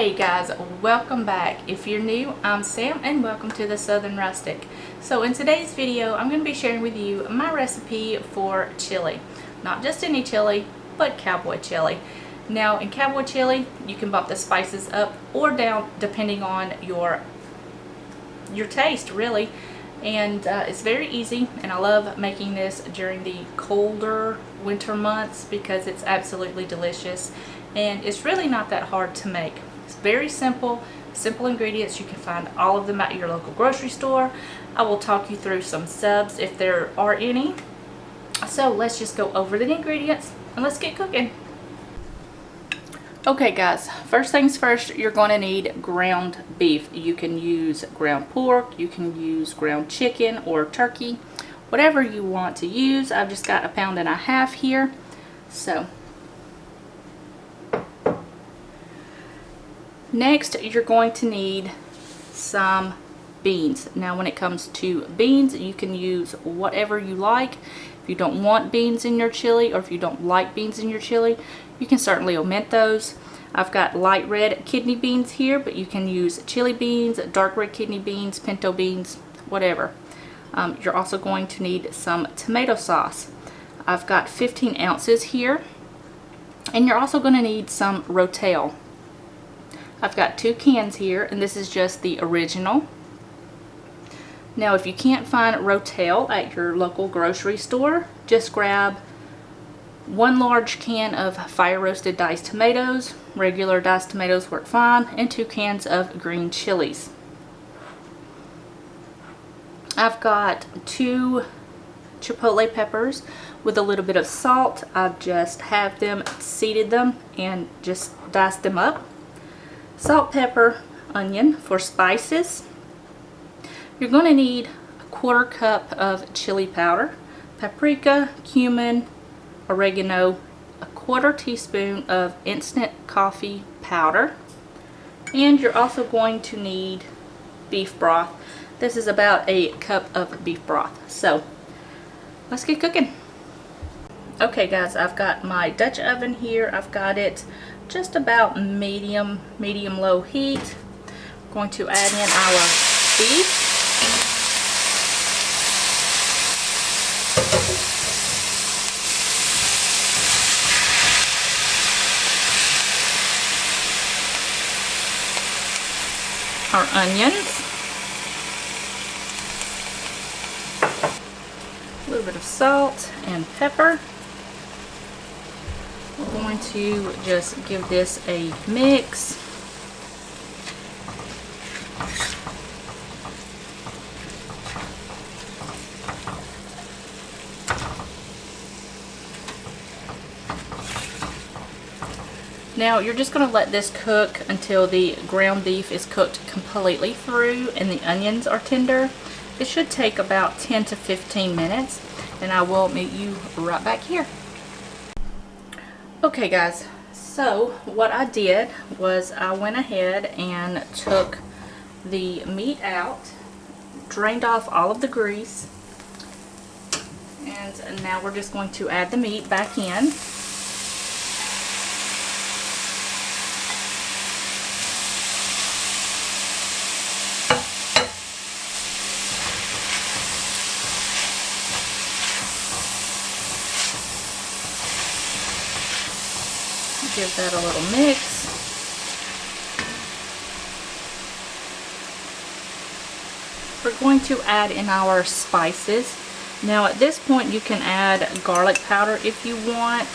Hey guys, welcome back. If you're new, I'm Sam and welcome to the Southern Rustic. So in today's video, I'm going to be sharing with you my recipe for chili. Not just any chili, but cowboy chili. Now in cowboy chili, you can bump the spices up or down depending on your taste really. And it's very easy, and I love making this during the colder winter months because it's absolutely delicious and it's really not that hard to make. It's very simple ingredients. You can find all of them at your local grocery store. I will talk you through some subs if there are any. So let's just go over the ingredients and let's get cooking. Okay guys, first things first, you're going to need ground beef. You can use ground pork, you can use ground chicken or turkey, whatever you want to use. I've just got 1.5 pounds here. So next, you're going to need some beans. Now when it comes to beans, you can use whatever you like. If you don't want beans in your chili, or if you don't like beans in your chili, you can certainly omit those. I've got light red kidney beans here, but you can use chili beans, dark red kidney beans, pinto beans, whatever. You're also going to need some tomato sauce. I've got 15 ounces here. And you're also going to need some rotel. I've got 2 cans here, and this is just the original. Now if you can't find rotel at your local grocery store, just grab 1 large can of fire roasted diced tomatoes. Regular diced tomatoes work fine, and 2 cans of green chilies. I've got 2 chipotle peppers with a little bit of salt. I've just have them, seeded them, and just diced them up. Salt, pepper, onion for spices. You're going to need 1/4 cup of chili powder, paprika, cumin, oregano, 1/4 teaspoon of instant coffee powder, and you're also going to need beef broth. This is about 1 cup of beef broth. So let's get cooking. Okay guys, I've got my Dutch oven here. I've got it just about medium low heat. I'm going to add in our beef. Our onions, a little bit of salt and pepper. We're going to just give this a mix. Now you're just going to let this cook until the ground beef is cooked completely through and the onions are tender. It should take about 10 to 15 minutes, and I will meet you right back here. Okay guys, so what I did was I went ahead and took the meat out, drained off all of the grease, and now we're just going to add the meat back in. Give that a little mix. We're going to add in our spices. Now at this point you can add garlic powder if you want.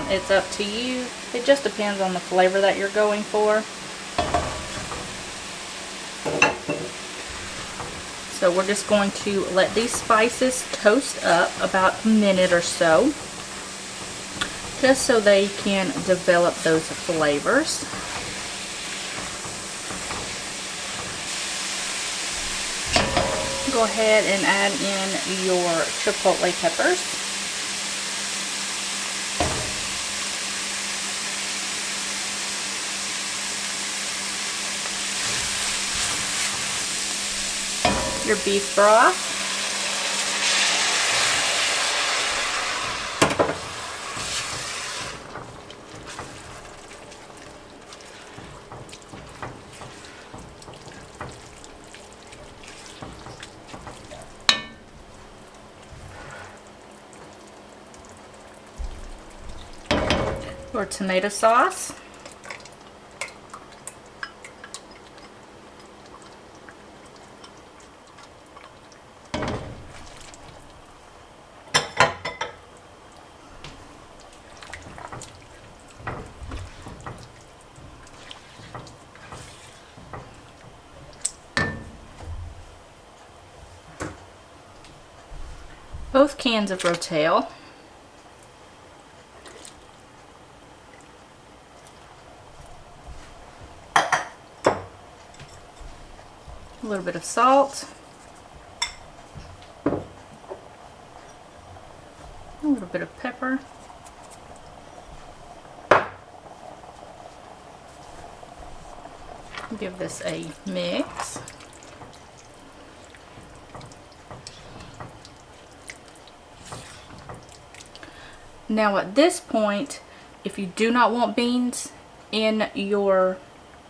It's up to you. It just depends on the flavor that you're going for. So we're just going to let these spices toast up about a minute or so, just so they can develop those flavors. Go ahead and add in your chipotle peppers. Your beef broth. for tomato sauce. Both cans of Rotel. A little bit of salt. A little bit of pepper. Give this a mix. Now at this point, if you do not want beans in your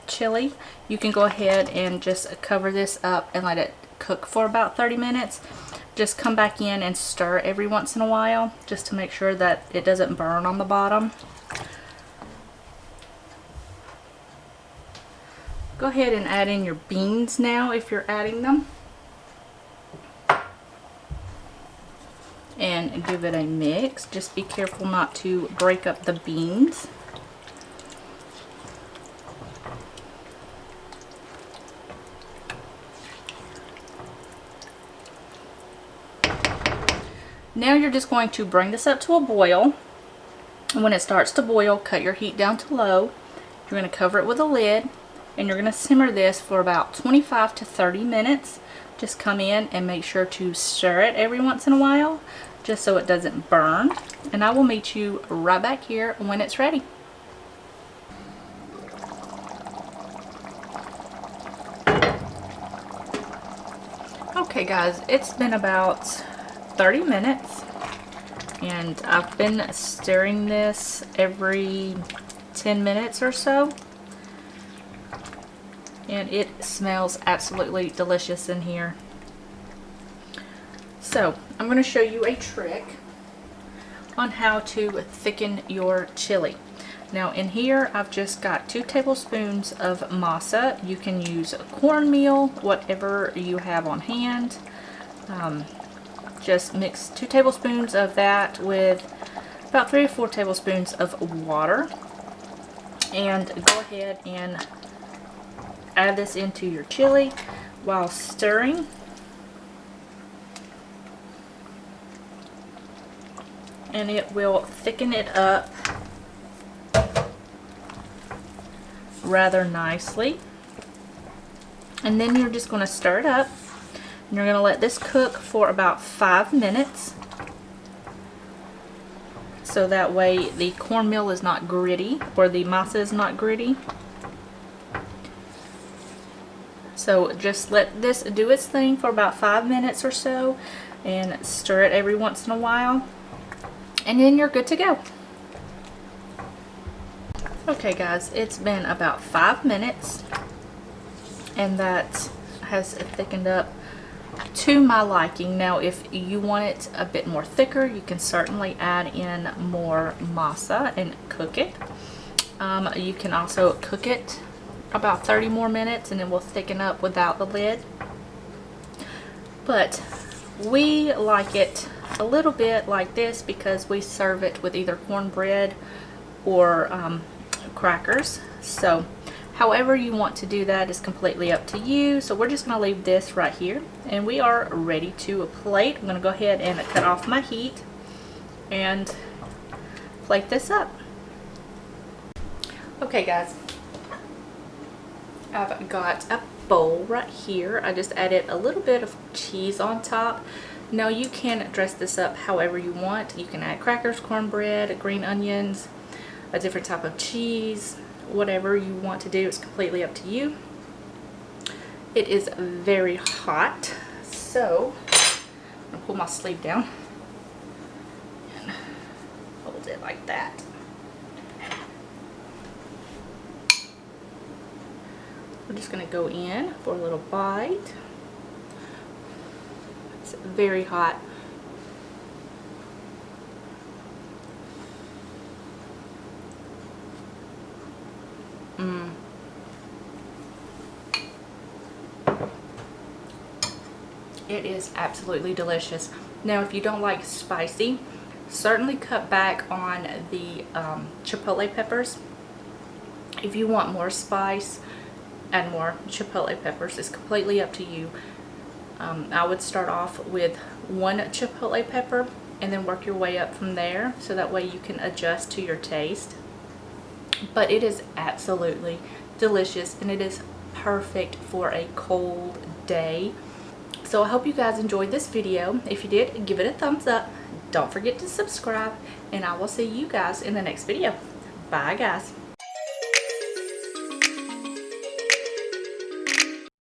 chili, you can go ahead and just cover this up and let it cook for about 30 minutes. Just come back in and stir every once in a while just to make sure that it doesn't burn on the bottom. Go ahead and add in your beans now if you're adding them. And give it a mix. Just be careful not to break up the beans. Now you're just going to bring this up to a boil. And when it starts to boil, cut your heat down to low. You're going to cover it with a lid and you're going to simmer this for about 25 to 30 minutes. Just come in and make sure to stir it every once in a while just so it doesn't burn. And I will meet you right back here when it's ready. Okay guys, it's been about 30 minutes and I've been stirring this every 10 minutes or so. And it smells absolutely delicious in here. So I'm going to show you a trick on how to thicken your chili. Now in here I've just got 2 tablespoons of masa. You can use cornmeal, whatever you have on hand. Just mix 2 tablespoons of that with about 3 or 4 tablespoons of water. And go ahead and add this into your chili while stirring. And it will thicken it up rather nicely. And then you're just going to stir it up. And you're going to let this cook for about 5 minutes. So that way the cornmeal is not gritty, or the masa is not gritty. So just let this do its thing for about 5 minutes or so and stir it every once in a while. And then you're good to go. Okay guys, it's been about 5 minutes and that has thickened up to my liking. Now if you want it a bit more thicker, you can certainly add in more masa and cook it. You can also cook it about 30 more minutes and it will thicken up without the lid. But we like it a little bit like this because we serve it with either cornbread or crackers. So however you want to do that is completely up to you. So we're just going to leave this right here and we are ready to plate. I'm going to go ahead and cut off my heat and plate this up. Okay guys, I've got a bowl right here. I just added a little bit of cheese on top. Now you can dress this up however you want. You can add crackers, cornbread, green onions, a different type of cheese, whatever you want to do. It's completely up to you. It is very hot, so I'm gonna pull my sleeve down and hold it like that. We're just going to go in for a little bite. It's very hot. It is absolutely delicious. Now, if you don't like spicy, certainly cut back on the chipotle peppers. If you want more spice, add more chipotle peppers. It's completely up to you. I would start off with 1 chipotle pepper and then work your way up from there, so that way you can adjust to your taste. But it is absolutely delicious, and it is perfect for a cold day. So I hope you guys enjoyed this video. If you did, give it a thumbs up. Don't forget to subscribe, and I will see you guys in the next video. Bye, guys.